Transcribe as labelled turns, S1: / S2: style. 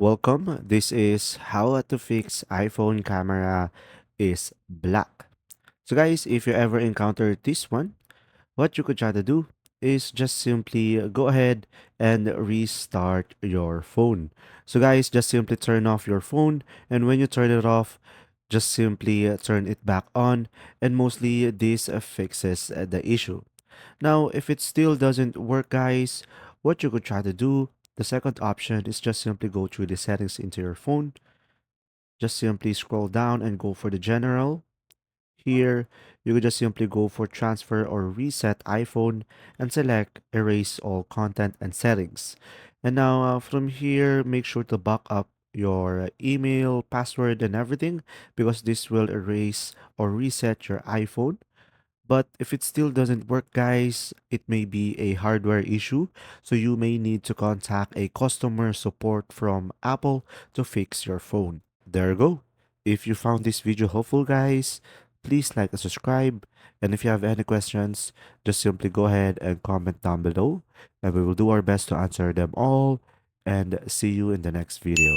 S1: Welcome. This is how to fix iPhone camera is black. So guys, if you ever encounter this one, what you could try to do is just simply go ahead and restart your phone. So guys, just simply turn off your phone, and when you turn it off, just simply turn it back on, and mostly this fixes the issue. Now, if it still doesn't work, guys, what you could try to do, the second option is just simply go through the settings into your phone. Just simply scroll down and go for the general. Here, you could just simply go for transfer or reset iPhone and select erase all content and settings. And now from here, make sure to back up your email, password, and everything because this will erase or reset your iPhone. But if it still doesn't work, guys, it may be a hardware issue. So you may need to contact a customer support from Apple to fix your phone. There you go. If you found this video helpful, guys, please like and subscribe. And if you have any questions, just simply go ahead and comment down below. And we will do our best to answer them all. And see you in the next video.